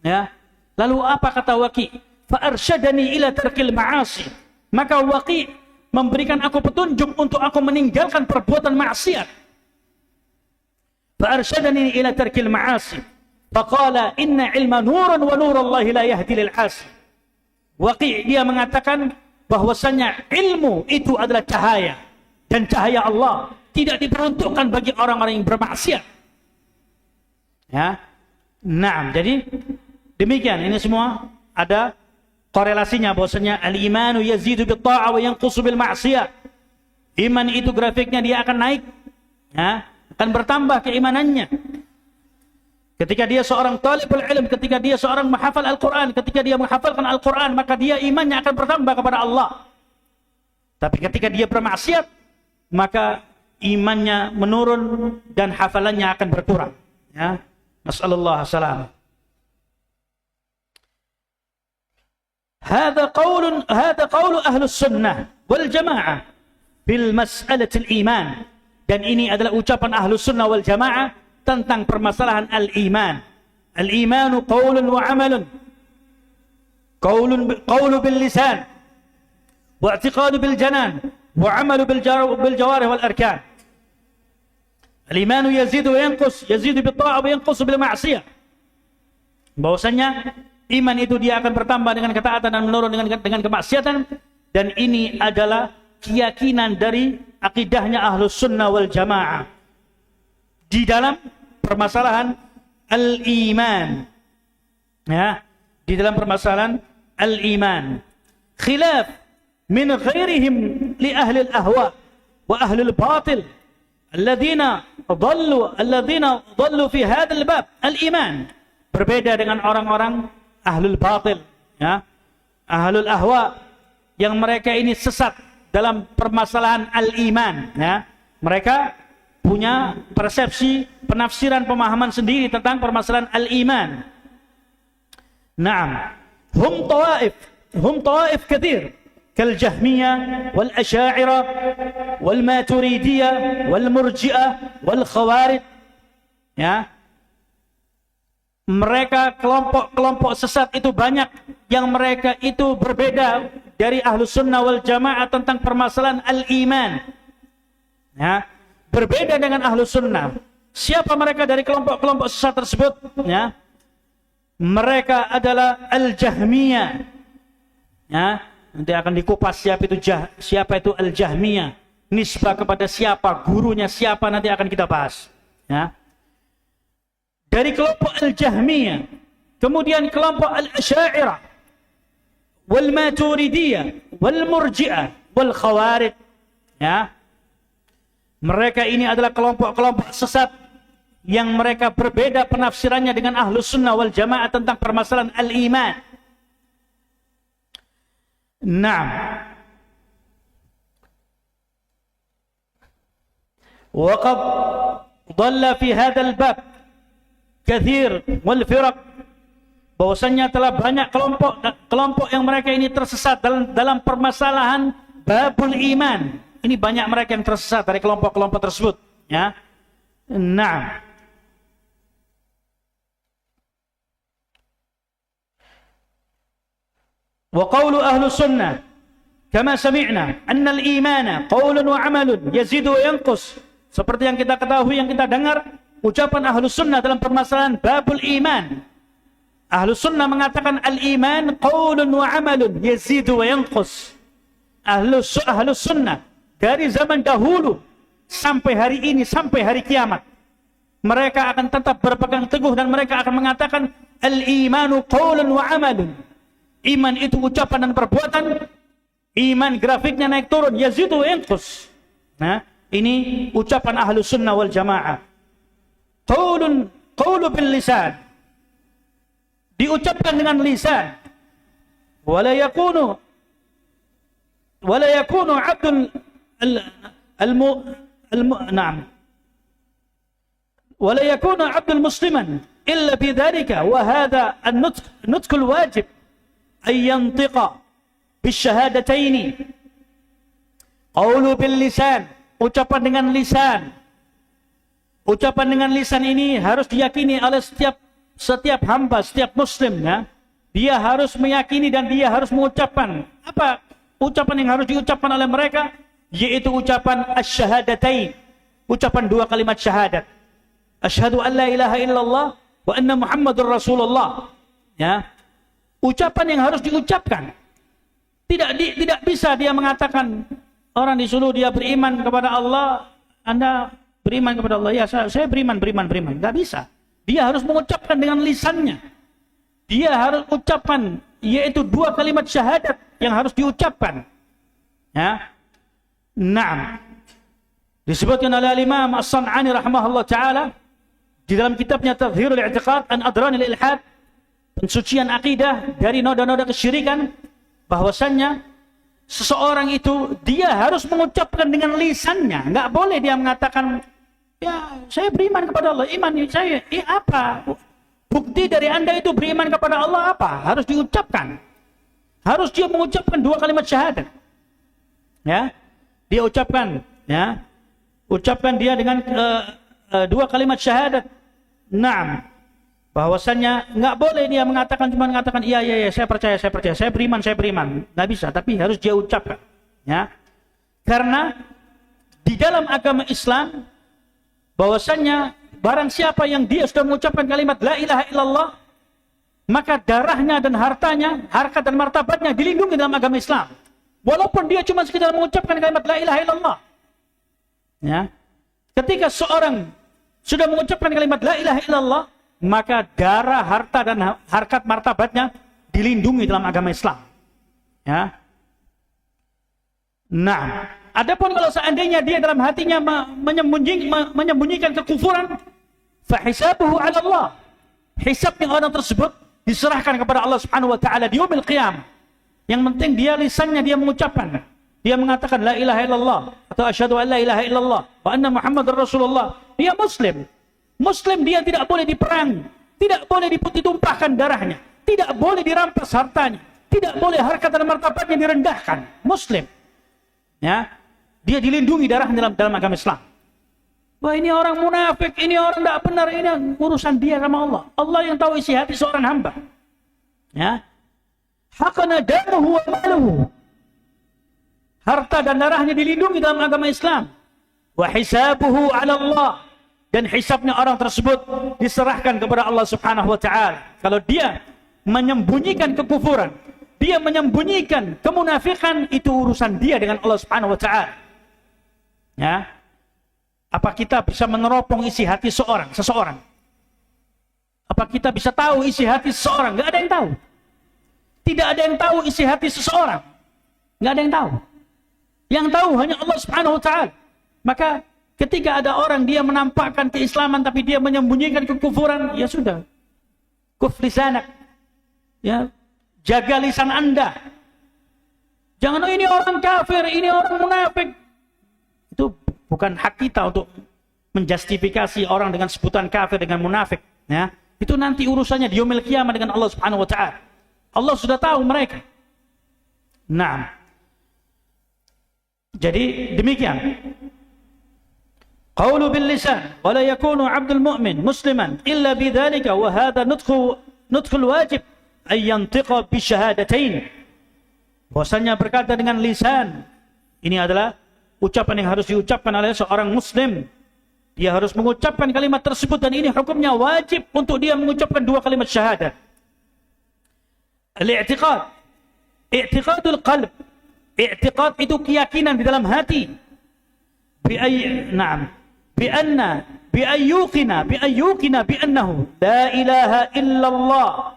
Ya. Lalu apa kata Waqi'? Fa arsyadani ila tarkil ma'asi. Maka Waqi' memberikan aku petunjuk untuk aku meninggalkan perbuatan maksiat. Fa arsyadani ila tarkil ma'asi. Faqala inna ilma nurun wa nurullahi la yahdi lil 'asi. Waqi' dia mengatakan bahwasanya ilmu itu adalah cahaya, dan cahaya Allah tidak diperuntukkan bagi orang-orang yang bermaksiat. Ya. Naam, jadi demikian, ini semua ada korelasinya bahwasanya al-imanu yazidu bit ta'ah wa yanqusu bil ma'siyah. Iman itu grafiknya dia akan naik, ya, akan bertambah keimanannya. Ketika dia seorang talibul ilm, ketika dia seorang menghafal Al-Qur'an, ketika dia menghafalkan Al-Qur'an, maka dia imannya akan bertambah kepada Allah. Tapi ketika dia bermaksiat, maka imannya menurun dan hafalannya akan berkurang, ya. Nasallallahu salam. هذا قول أهل السنة والجماعة في المسألة الإيمان. Dan ini adalah ucapan ahlu sunnah wal jamaah tentang permasalahan al-iman. Al-imanu qawlun wa amalun. Qawlu bil lisan wa i'tiqadu bil janan wa amalu bil jawarih wal arkan. Al-imanu yazidu wa yanqus, yazidu bit ta'ah wa yanqusu bil ma'siyah. Bahwasanya iman itu dia akan bertambah dengan ketaatan dan menurun dengan kemaksiatan. Dan ini adalah keyakinan dari akidahnya Ahlus Sunnah wal Jamaah di dalam permasalahan al-iman. Ya, di dalam permasalahan al-iman. Khilaf min ghairihim li ahli al-ahwa wa ahli al-batil alladzina dhallu fi hadzal bab al-iman. Berbeda dengan orang-orang ahlul batil, ya. Ahlul ahwa yang mereka ini sesat dalam permasalahan al-iman, ya. Mereka punya persepsi, penafsiran, pemahaman sendiri tentang permasalahan al-iman. Naam, hum tawaif katsir kal Jahmiyah wal Asy'ariyah wal Maturidiyah wal Murji'ah wal Khawarij, ya. Mereka kelompok-kelompok sesat itu banyak yang mereka itu berbeda dari Ahlus Sunnah wal Jamaah tentang permasalahan al-iman, ya. Berbeda dengan Ahlus Sunnah. Siapa mereka dari kelompok-kelompok sesat tersebut? Ya, mereka adalah Al-Jahmiyah. Ya, nanti akan dikupas siapa itu Al-Jahmiyah. Nisbah kepada siapa, gurunya siapa, nanti akan kita bahas. Ya. Dari kelompok Al-Jahmiyah, kemudian kelompok Al-Asy'ariyah, wal Maturidiyah, wal Murji'ah, wal Khawarij. Ya. Mereka ini adalah kelompok-kelompok sesat yang mereka berbeda penafsirannya dengan Ahlus Sunnah wal Jamaah tentang permasalahan al-iman. Naam. Wa qad dhalla fi hadzal bab katsir wal firaq, bahwasanya telah banyak kelompok yang mereka ini tersesat dalam permasalahan babul iman. Ini banyak mereka yang tersesat dari kelompok-kelompok tersebut, ya. Nah, wa qawlu ahlus sunnah kama sami'na anna al-imana qawlun wa amalun yazidu wa yanqus. Seperti yang kita ketahui, yang kita dengar, ucapan Ahlus Sunnah dalam permasalahan babul iman. Ahlus Sunnah mengatakan al-iman qaulun wa amalun yazidu wa yanqus. Ahlus Sunnah dari zaman dahulu sampai hari ini, sampai hari kiamat, mereka akan tetap berpegang teguh dan mereka akan mengatakan al-imanu qaulun wa amalun. Iman itu ucapan dan perbuatan. Iman grafiknya naik turun, yazidu wa yanqus. Nah, ini ucapan Ahlus Sunnah wal Jamaah. Qaulu bil lisan, diucapkan dengan lisan. Wala yakunu abdul na'am. Wala yakunu abdul musliman illa bidzalika wa hadha an-nutq al-wajib ay yantiqa bisyahadataini. Qaulu bil lisan, ucapan dengan lisan. Ucapan dengan lisan ini harus diyakini oleh setiap hamba, setiap muslim, ya. Dia harus meyakini dan dia harus mengucapkan. Apa ucapan yang harus diucapkan oleh mereka? Yaitu ucapan asyhadatain. Ucapan dua kalimat syahadat. Asyhadu an la ilaha illallah wa anna Muhammadur Rasulullah. Ya. Ucapan yang harus diucapkan. Tidak bisa dia mengatakan, orang disuruh dia beriman kepada Allah, Anda beriman kepada Allah, ya saya beriman. Tidak bisa. Dia harus mengucapkan dengan lisannya. Dia harus ucapkan, yaitu dua kalimat syahadat yang harus diucapkan. Ya. Naam. Disebutkan oleh Imam As-San'ani rahimahullah taala di dalam kitabnya Tadhhirul I'tiqad an Adranil Ilhad, pensucian akidah dari noda-noda kesyirikan, bahwasannya seseorang itu dia harus mengucapkan dengan lisannya. Enggak boleh dia mengatakan, ya saya beriman kepada Allah, iman saya, apa? Bukti dari Anda itu beriman kepada Allah apa? Harus diucapkan. Harus dia mengucapkan dua kalimat syahadat. Ya. Dia ucapkan, ya. Ucapkan dia dengan dua kalimat syahadat. Naam. Bahwasannya enggak boleh dia cuma mengatakan iya saya percaya, saya beriman. Enggak bisa, tapi harus dia ucapkan. Ya. Karena di dalam agama Islam bahwasannya barang siapa yang dia sudah mengucapkan kalimat la ilaha illallah, maka darahnya dan hartanya, harkat dan martabatnya dilindungi dalam agama Islam. Walaupun dia cuma sekedar mengucapkan kalimat la ilaha illallah. Ya. Ketika seorang sudah mengucapkan kalimat la ilaha illallah, maka darah, harta dan harkat martabatnya dilindungi dalam agama Islam. Ya. Nah, adapun kalau seandainya dia dalam hatinya menyembunyikan kekufuran, fa hisabuhu 'ala Allah. Hisabnya orang tersebut diserahkan kepada Allah Subhanahu wa taala di yaumil qiyamah. Yang penting dia lisannya dia mengucapkan. Dia mengatakan la ilaha illallah atau asyhadu an la ilaha illallah wa anna Muhammadar Rasulullah. Dia muslim. Muslim dia tidak boleh diperang, tidak boleh ditumpahkan darahnya, tidak boleh dirampas hartanya, tidak boleh harkat dan martabatnya direndahkan. Muslim. Ya. Dia dilindungi darahnya dalam agama Islam. Wah, ini orang munafik, ini orang tidak benar, ini urusan dia sama Allah. Allah yang tahu isi hati seorang hamba. Ya. Hakana damuhu wa maluhu. Harta dan darahnya dilindungi dalam agama Islam. Wa hisabuhu 'ala Allah. Dan hisabnya orang tersebut diserahkan kepada Allah Subhanahu wa taala. Kalau dia menyembunyikan kekufuran, dia menyembunyikan kemunafikan, itu urusan dia dengan Allah Subhanahu wa taala. Ya. Apa kita bisa meneropong isi hati seseorang? Apa kita bisa tahu isi hati seseorang? Enggak ada yang tahu. Tidak ada yang tahu isi hati seseorang. Enggak ada yang tahu. Yang tahu hanya Allah Subhanahu wa taala. Maka ketika ada orang dia menampakkan keislaman tapi dia menyembunyikan kekufuran, ya sudah. Kuf lisanak. Ya, jaga lisan Anda. Jangan ini orang kafir, ini orang munafik. Itu bukan hak kita untuk menjustifikasi orang dengan sebutan kafir dengan munafik, ya. Itu nanti urusannya di yaumil qiyamah dengan Allah Subhanahu wa taala. Allah sudah tahu mereka. Nah. Jadi demikian. Qaulu bil lisan wa la yakunu 'abdul mu'min musliman illa bidzalika wa hadha nutqul wajib ay yantiqa bi syahadatain. Bahwasanya berkata dengan lisan ini adalah ucapan yang harus diucapkan oleh seorang muslim. Dia harus mengucapkan kalimat tersebut dan ini hukumnya wajib untuk dia mengucapkan dua kalimat syahadat. Al-i'tiqad. I'tiqadul qalb. I'tiqad itu keyakinan di dalam hati. Bi'ayyuqina bi annahu la ilaha illallah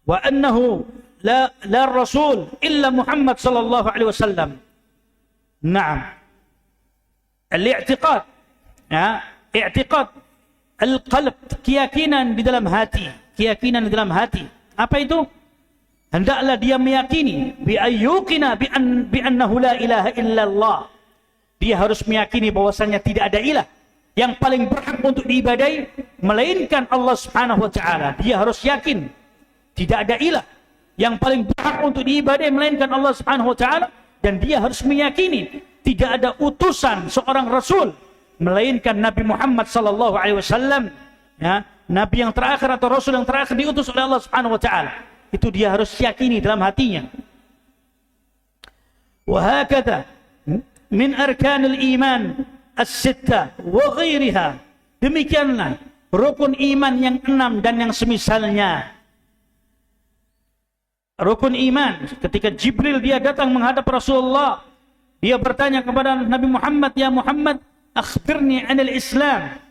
wa annahu la rasul illa Muhammad sallallahu alaihi wasallam. Naam. Al-i'tiqad, ya, i'tiqad al-qalb, keyakinan di dalam hati, keyakinan di dalam hati. Apa itu? Hendaklah dia meyakini bi ayyuqina bi annahu la ilaha illallah. Dia harus meyakini bahwasanya tidak ada ilah yang paling berhak untuk diibadai melainkan Allah Subhanahu wa taala. Dia harus yakin tidak ada ilah yang paling berhak untuk diibadai melainkan Allah Subhanahu wa taala, dan dia harus meyakini tidak ada utusan seorang rasul melainkan Nabi Muhammad sallallahu alaihi wasallam, ya, nabi yang terakhir atau rasul yang terakhir diutus oleh Allah Subhanahu wa taala. Itu dia harus yakini dalam hatinya. Wa hakadha min arkanil iman as-sittah wa ghairiha. Demikianlah rukun iman yang 6 dan yang semisalnya. Rukun iman, ketika Jibril dia datang menghadap Rasulullah, dia bertanya kepada Nabi Muhammad, "Ya Muhammad, akhbirni 'anil Islam."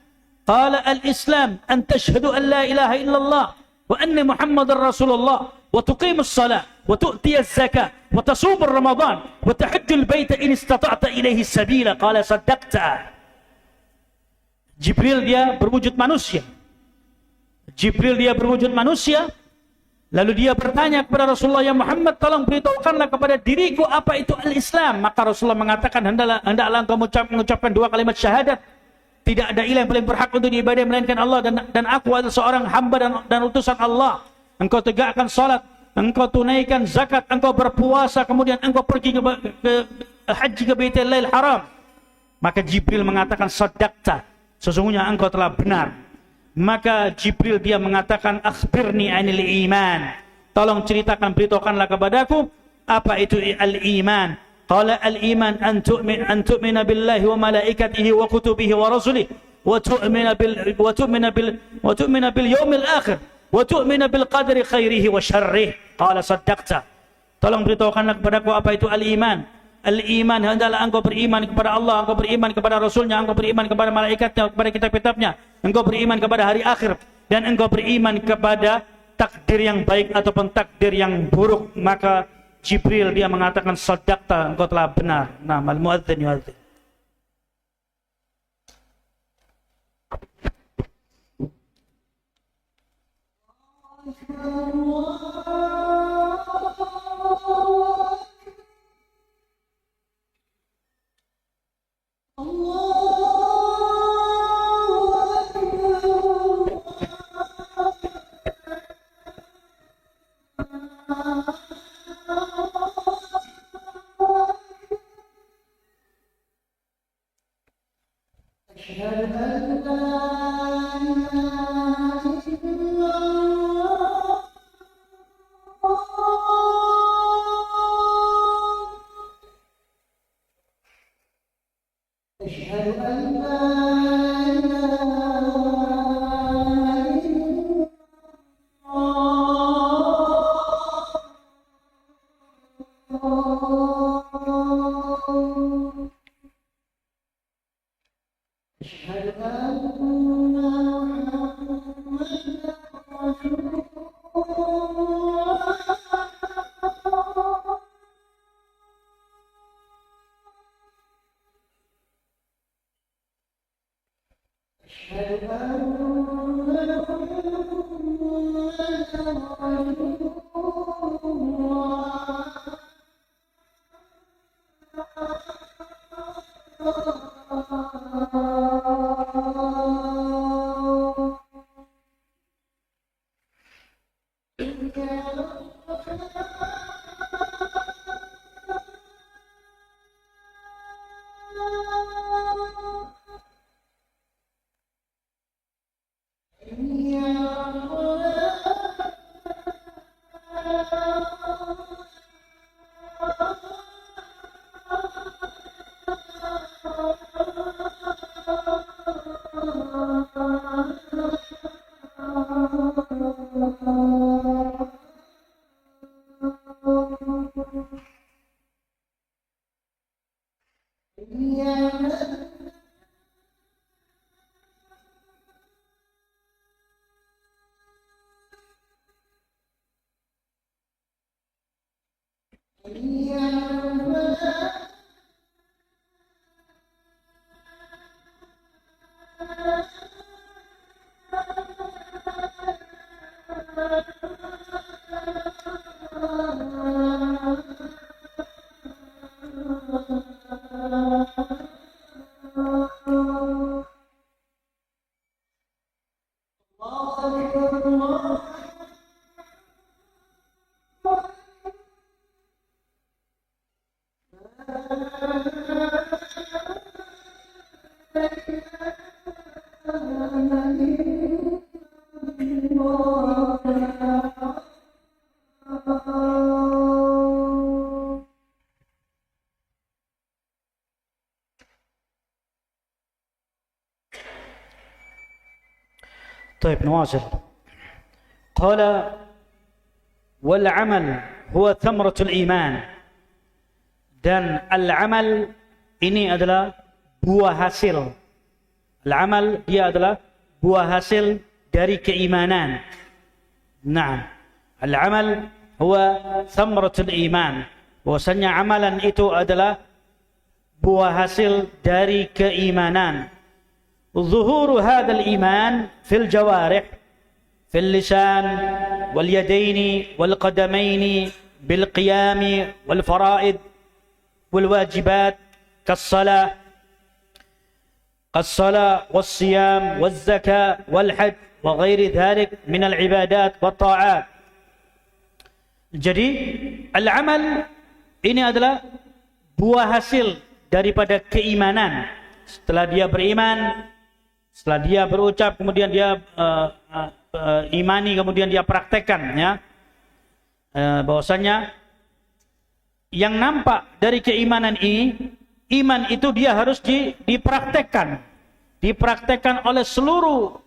Qala al-Islam an tashhadu an la ilaha illallah wa anna Muhammadar Rasulullah wa tuqimus shalah wa tu'tiyaz zakah wa tasumur Ramadan wa tahajjul baita in istata'ta ilaihi sabila. Qala saddaqta. Jibril dia berwujud manusia. Lalu dia bertanya kepada Rasulullah, "Ya Muhammad, tolong beritahukanlah kepada diriku apa itu al-Islam." Maka Rasulullah mengatakan, hendaklah engkau mengucapkan dua kalimat syahadat. Tidak ada ilah yang paling berhak untuk diibadai melainkan Allah, dan aku adalah seorang hamba dan utusan Allah. Engkau tegakkan salat, engkau tunaikan zakat, engkau berpuasa, kemudian engkau pergi ke haji ke Baitullahil Haram. Maka Jibril mengatakan, "Saddaqta." Sesungguhnya engkau telah benar. Maka Jibril dia mengatakan, "Akhbirni 'anil iman." Tolong ceritakan, beritahukanlah kepadaku apa itu al-iman. Qala al-iman an tu'mina billahi wa malaikatihi wa kutubihi wa rasulihi wa tu'mina bil yawmil akhir wa tu'mina bil qadri khairihi wa syarrihi. Qala saddaqta. Tolong beritahukanlah kepadaku apa itu al-iman. Al-iman adalah engkau beriman kepada Allah, engkau beriman kepada Rasulnya, engkau beriman kepada malaikatnya, kepada kitab-kitabnya, engkau beriman kepada hari akhir, dan engkau beriman kepada takdir yang baik ataupun takdir yang buruk. Maka Jibril dia mengatakan sadaqta, engkau telah benar. Nah, al-muadzin yuadzin. طيب نواصل. قال والعمل هو ثمرة الإيمان. Dan al-amal ini adalah buah hasil. Al-amal dia adalah buah hasil dari keimanan. Nah, al-amal huwa thamratul iman. Bahwasanya amalan itu adalah buah hasil dari keimanan. Zuhuru hadzal iman fil jawarih, fil lisan wal yadaini wal qadamaini bil qiyam wal faraid wal wajibat kas-salah was-siyam waz-zakah wal hajj wa ghairi dhalik min al-ibadat wat ta'at. Jadi al-amal ini adalah buah hasil daripada keimanan. Setelah dia beriman, setelah dia berucap, kemudian dia imani, kemudian dia praktekkan, ya, bahwasanya yang nampak dari keimanan ini, iman itu dia harus dipraktekkan oleh seluruh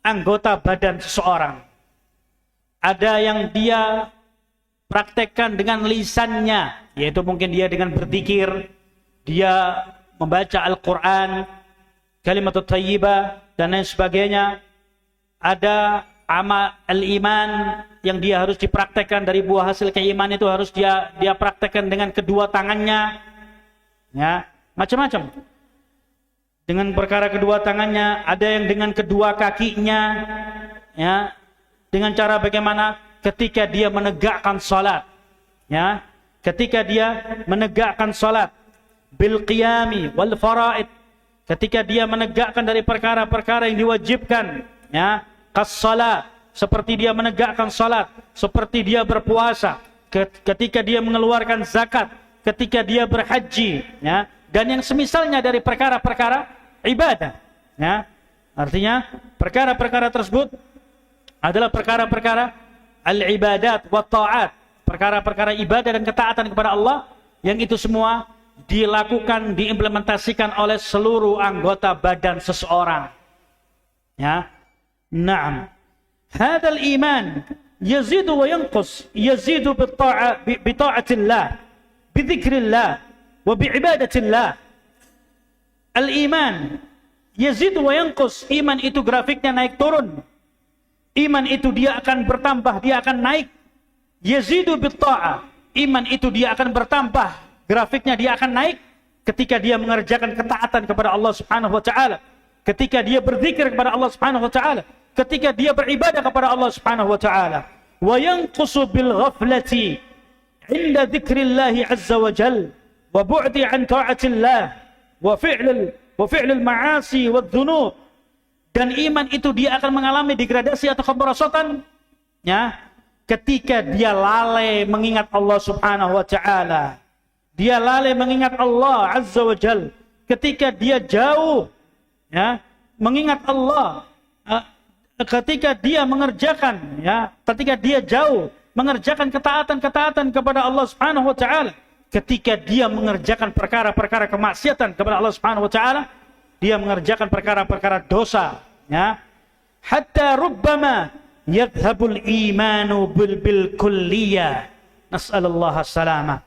anggota badan seseorang. Ada yang dia praktekkan dengan lisannya, yaitu mungkin dia dengan berzikir, dia membaca Al-Quran, kalimatut thayyibah, dan lain sebagainya. Ada amal al-iman yang dia harus dipraktekkan, dari buah hasil keimanan itu harus dia praktekkan dengan kedua tangannya, ya, macam-macam. Dengan perkara kedua tangannya, ada yang dengan kedua kakinya, ya, dengan cara bagaimana ketika dia menegakkan salat, ya, ketika dia menegakkan salat bil qiyami wal faraid, ketika dia menegakkan dari perkara-perkara yang diwajibkan, ya, kas-salat, seperti dia menegakkan salat, seperti dia berpuasa, ketika dia mengeluarkan zakat, ketika dia berhaji, ya, dan yang semisalnya dari perkara-perkara ibadah, ya. Artinya perkara-perkara tersebut adalah perkara-perkara al-ibadat wa ta'at, perkara-perkara ibadah dan ketaatan kepada Allah, yang itu semua dilakukan, diimplementasikan oleh seluruh anggota badan seseorang, ya. Naam, hadzal iman yazidu wa yanqus, yazidu bi ta'atillah, bi dzikrillah wa bi ibadatillah. Al-iman yazidu wa yanqus, iman itu grafiknya naik turun. Iman itu dia akan bertambah, dia akan naik. Yazidu bi ta'ah, iman itu dia akan bertambah, grafiknya dia akan naik ketika dia mengerjakan ketaatan kepada Allah Subhanahu wa taala, ketika dia berzikir kepada Allah Subhanahu wa taala, ketika dia beribadah kepada Allah Subhanahu wa taala. Wa yanqusu bil ghaflati 'inda dzikrillah azza wa jalla wa bu'di 'an ta'atillah wa fi'lil ma'asi wad dhunub. Dan iman itu dia akan mengalami degradasi atau kemerosotan, ya, ketika dia lalai mengingat Allah Subhanahu wa taala. Dia lalai mengingat Allah azza wa jalla, ketika dia jauh, ya, mengingat Allah, ketika dia mengerjakan, ya, ketika dia jauh mengerjakan ketaatan kepada Allah Subhanahu wa taala, ketika dia mengerjakan perkara-perkara kemaksiatan kepada Allah Subhanahu wa taala, dia mengerjakan perkara-perkara dosa, ya, hatta rubbama yadhhabul imanu bil kulliyah, nas'alullah salamah.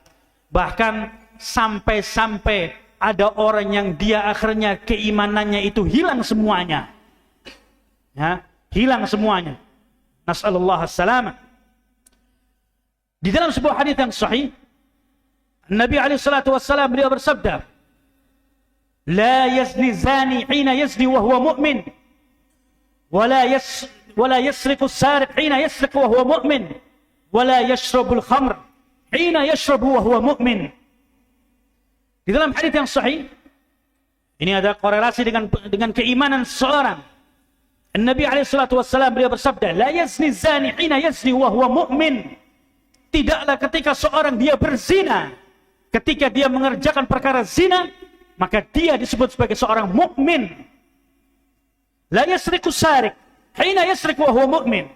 Bahkan sampai-sampai ada orang yang dia akhirnya keimanannya itu hilang semuanya, ya, hilang semuanya, nas'alullah salamah. Di dalam sebuah hadis yang sahih, Nabi alaihi salatu wassalam beliau bersabda, la yazni zani hina yazni wa huwa mu'min, wa la yasriqu as-sariq hina yasriqu wa huwa mu'min, wa la yashrabu al-khamr hina yashrabu wa huwa mu'min. Di dalam hadis yang sahih ini ada korelasi dengan keimanan seseorang. Nabi alaihi salatu wassalam beliau bersabda, la yazni zani hina yazni wa huwa mu'min. Tidaklah ketika seorang dia berzina, ketika dia mengerjakan perkara zina, maka dia disebut sebagai seorang mukmin. La yasriqu sariq hina yasriq wa huwa mu'min.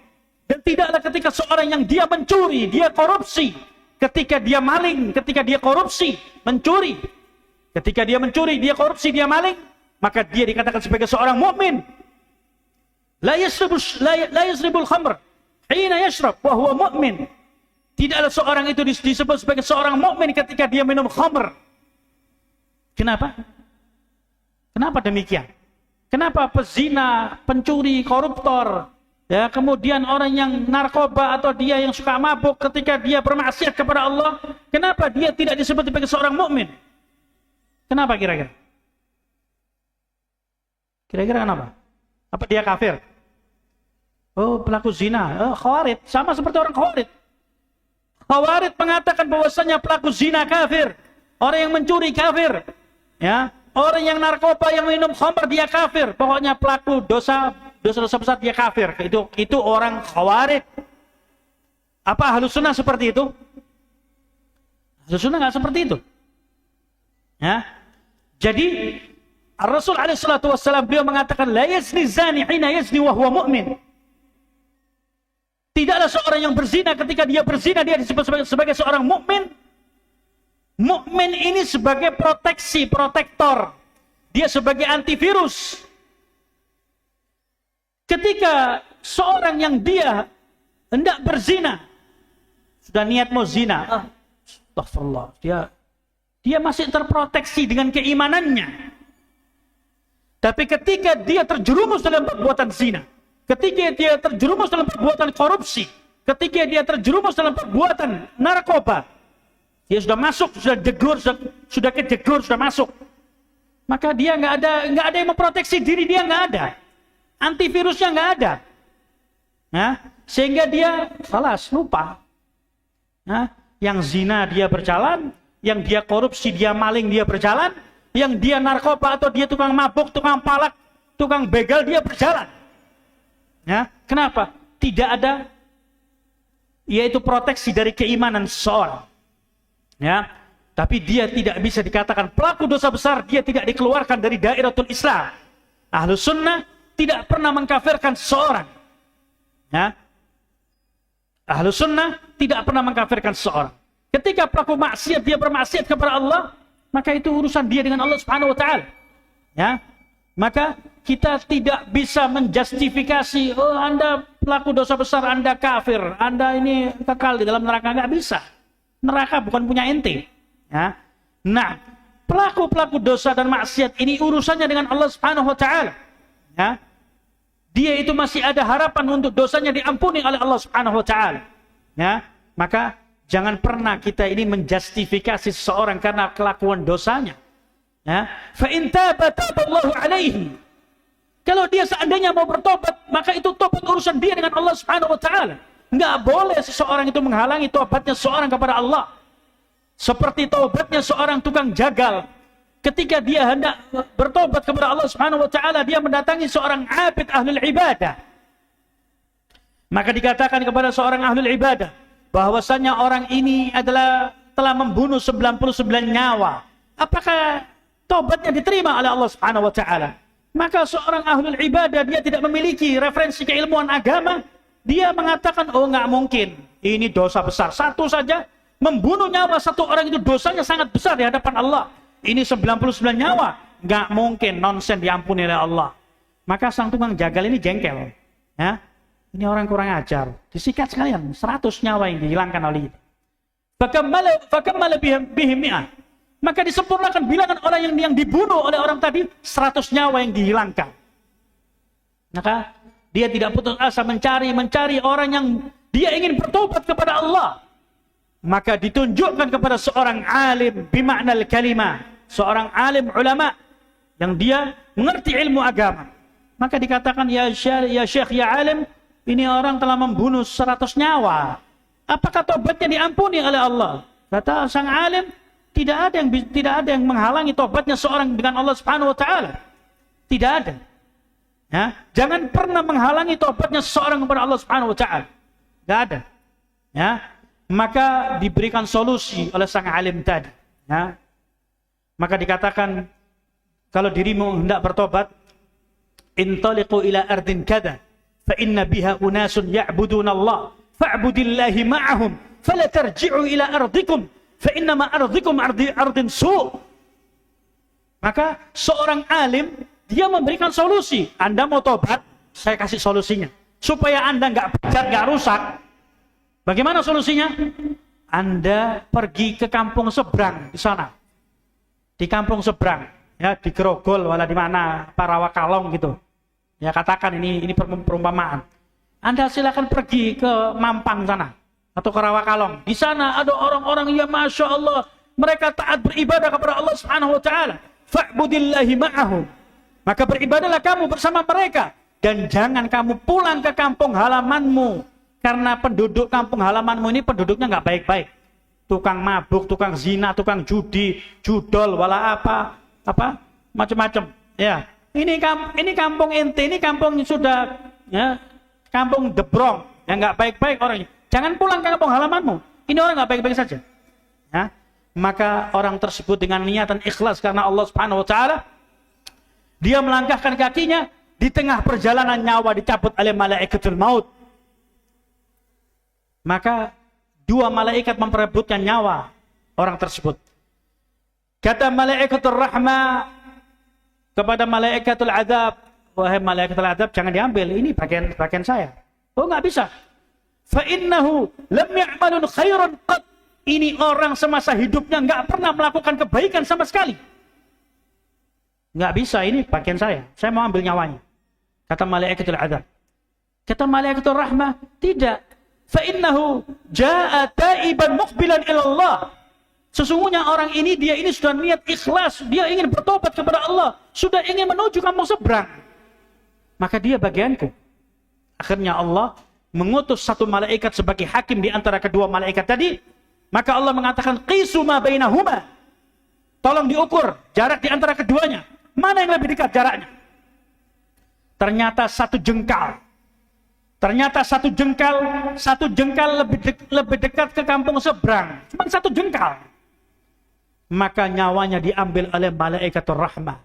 Dan tidaklah ketika seorang yang dia mencuri, dia korupsi, ketika dia maling, ketika dia korupsi, mencuri, ketika dia mencuri, dia korupsi, dia maling, maka dia dikatakan sebagai seorang mukmin. La yasribul khamr hina yashrab wa huwa mu'min. Tidaklah seorang itu disebut sebagai seorang mukmin ketika dia minum khamr. Kenapa? Kenapa demikian? Kenapa pezina, pencuri, koruptor, ya, kemudian orang yang narkoba atau dia yang suka mabuk, ketika dia bermaksiat kepada Allah, kenapa dia tidak disebut sebagai seorang mukmin? Kenapa kira-kira? Kira-kira kenapa? Apa dia kafir? Oh, pelaku zina, khawarij, sama seperti orang khawarij. Khawarij mengatakan bahwasanya pelaku zina kafir, orang yang mencuri kafir, ya, orang yang narkoba, yang minum khamr dia kafir. Pokoknya pelaku dosa besar dia kafir. Itu orang khawarij. Apa Ahlus Sunnah seperti itu? Ahlus Sunnah enggak seperti itu. Ya. Jadi Rasul alaihi salatu wassalam beliau mengatakan la yazni zani hina yazni wa huwa mu'min. Tidaklah seorang yang berzina ketika dia berzina dia disebut sebagai seorang mukmin. Mukmin ini sebagai proteksi, protektor. Dia sebagai antivirus. Ketika seorang yang dia hendak berzina, sudah niat mau zina. Astagfirullah. Dia masih terproteksi dengan keimanannya. Tapi ketika dia terjerumus dalam perbuatan zina, ketika dia terjerumus dalam perbuatan korupsi, ketika dia terjerumus dalam perbuatan narkoba, dia sudah masuk, sudah jegur, sudah kejegur, sudah masuk. Maka dia nggak ada yang memproteksi diri dia, nggak ada. Antivirusnya nggak ada. Nah, sehingga dia lupa. Nah, yang zina dia berjalan, yang dia korupsi, dia maling, dia berjalan, yang dia narkoba atau dia tukang mabuk, tukang palak, tukang begal, dia berjalan. Ya, kenapa? Tidak ada yaitu proteksi dari keimanan seseorang. Ya, tapi dia tidak bisa dikatakan pelaku dosa besar, dia tidak dikeluarkan dari dairatul Islam. Ahlus sunnah tidak pernah mengkafirkan seseorang. Ya. Ahlus sunnah tidak pernah mengkafirkan seseorang. Ketika pelaku maksiat dia bermaksiat kepada Allah, maka itu urusan dia dengan Allah Subhanahu wa taala. Ya. Maka kita tidak bisa menjustifikasi, oh Anda pelaku dosa besar, Anda kafir, Anda ini kekal di dalam neraka, nggak bisa. Neraka bukan punya ente. Ya. Nah, pelaku-pelaku dosa dan maksiat ini urusannya dengan Allah Subhanahu wa taala. Ya. Dia itu masih ada harapan untuk dosanya diampuni oleh Allah Subhanahu wa taala. Ya. Maka jangan pernah kita ini menjustifikasi seseorang karena kelakuan dosanya. Ya. Fa in taba taballahu alaihi. Kalau dia seandainya mau bertobat, maka itu tobat urusan dia dengan Allah Subhanahu wa taala. Enggak boleh seseorang itu menghalangi tobatnya seseorang kepada Allah. Seperti tobatnya seorang tukang jagal. Ketika dia hendak bertobat kepada Allah Subhanahu wa taala, dia mendatangi seorang abid ahlul ibadah. Maka dikatakan kepada seorang ahlul ibadah bahwasanya orang ini adalah telah membunuh 99 nyawa. Apakah tobatnya diterima oleh Allah Subhanahu wa taala? Maka seorang ahlul ibadah, dia tidak memiliki referensi keilmuan agama, dia mengatakan, oh nggak mungkin, ini dosa besar. Satu saja membunuh nyawa satu orang itu dosanya sangat besar di hadapan Allah. Ini 99 nyawa, nggak mungkin, nonsen, diampuni oleh Allah. Maka sang tukang jagal ini jengkel. Ya, ini orang kurang ajar. Disikat sekalian, 100 nyawa yang dihilangkan oleh itu. Fakammala bihim mi'ah. Maka disempurnakan bilangan orang yang dibunuh oleh orang tadi, 100 nyawa yang dihilangkan. Maka dia tidak putus asa mencari orang yang dia ingin bertobat kepada Allah. Maka ditunjukkan kepada seorang alim bima'nal kalimah, seorang alim ulama yang dia mengerti ilmu agama. Maka dikatakan, ya syekh, ya alim, ini orang telah membunuh 100 nyawa. Apakah tobatnya diampuni oleh Allah? Kata sang alim, tidak ada yang menghalangi tobatnya seorang dengan Allah Subhanahu wa taala. Tidak ada. Ya, jangan pernah menghalangi tobatnya seseorang kepada Allah Subhanahu wa taala. Tidak ada. Ya. Maka diberikan solusi oleh sang alim tadi. Ya. Maka dikatakan, kalau dirimu hendak bertobat, intaliqu ila ardin kada, fa inna biha unasun ya'buduna Allah, fa'budillahi ma'ahum, fala tarji'u ila ardikum, fa inna ma ardikum ardin su'. Maka seorang alim, dia memberikan solusi. Anda mau tobat, saya kasih solusinya. Supaya Anda nggak bejat, nggak rusak. Bagaimana solusinya? Anda pergi ke kampung seberang di sana. Di kampung seberang, ya, di Grogol, wala di mana, Parawakalong gitu. Ya, katakan ini perumpamaan. Anda silakan pergi ke Mampang sana atau ke Rawakalong. Di sana ada orang-orang yang masya Allah, mereka taat beribadah kepada Allah Subhanahu wa taala. Fa'budillahi ma'ahum. Maka beribadahlah kamu bersama mereka dan jangan kamu pulang ke kampung halamanmu. Karena penduduk kampung halamanmu ini penduduknya nggak baik-baik. Tukang mabuk, tukang zina, tukang judi, judol, wala apa macam-macam. Ya, ini kampung ente, ini kampung sudah, ya, kampung Debrong, yang nggak baik-baik orangnya. Jangan pulang ke kampung halamanmu. Ini orang nggak baik-baik saja. Ya, maka orang tersebut dengan niatan ikhlas karena Allah Subhanahu wa taala, dia melangkahkan kakinya di tengah perjalanan nyawa dicabut oleh malaikatul maut. Maka 2 malaikat memperebutkan nyawa orang tersebut. Kata malaikatul rahmah kepada malaikatul adab, wahai malaikatul adab, jangan diambil, ini bagian saya. Oh, nggak bisa. fa innahu lam ya'malun khairan qat. Ini orang semasa hidupnya nggak pernah melakukan kebaikan sama sekali. Nggak bisa, ini pakaian saya mau ambil nyawanya. Kata malaikatul azab. Kata malaikatul rahmah, tidak. Fa innahu jaa'a taiban muqbilan ila Allah. Sesungguhnya orang ini, dia ini sudah niat ikhlas, dia ingin bertobat kepada Allah, sudah ingin menuju kampung seberang. Maka dia bagianku. Akhirnya Allah mengutus satu malaikat sebagai hakim di antara kedua malaikat tadi. Maka Allah mengatakan, qisu ma bainahuma. Tolong diukur jarak di antara keduanya. Mana yang lebih dekat jaraknya? Ternyata satu jengkal. Ternyata satu jengkal lebih dekat ke kampung seberang. Cuma satu jengkal. Maka nyawanya diambil oleh malaikatur rahmah.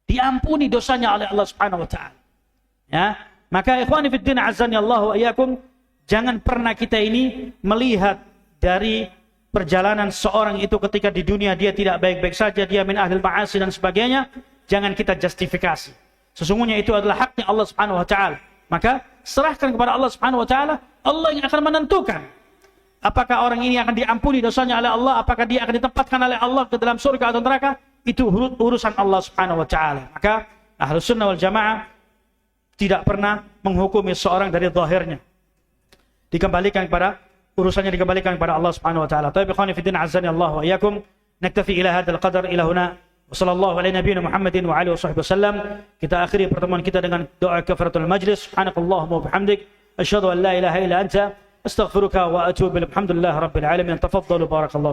Diampuni dosanya oleh Allah Subhanahu wa taala. Ya, maka ikhwani fid din azani Allah wa iyyakum, jangan pernah kita ini melihat dari perjalanan seorang itu ketika di dunia dia tidak baik-baik saja, dia min ahlil ma'asi dan sebagainya, jangan kita justifikasi. Sesungguhnya itu adalah haknya Allah Subhanahu wa taala. Maka serahkan kepada Allah Subhanahu wa taala, Allah yang akan menentukan apakah orang ini akan diampuni dosanya oleh Allah, apakah dia akan ditempatkan oleh Allah ke dalam surga atau neraka, itu urusan Allah Subhanahu wa taala. Maka Ahlus Sunnah wal Jamaah tidak pernah menghukumi seorang dari zahirnya. Urusannya dikembalikan kepada Allah Subhanahu wa taala. Tayyib ikhwani fi din azani Allah wa iyyakum. Naktafi ila hadzal qadar ila huna. Wa sallallahu ala nabiyyina Muhammadin wa alihi wasallam. Kita akhiri pertemuan kita dengan doa kafaratul majlis. Subhanakallahumma wa bihamdik, asyhadu an la ilaha illa anta, astaghfiruka wa atubu ilaik. Alhamdulillah rabbil alamin. Tafaddalu barakallahu.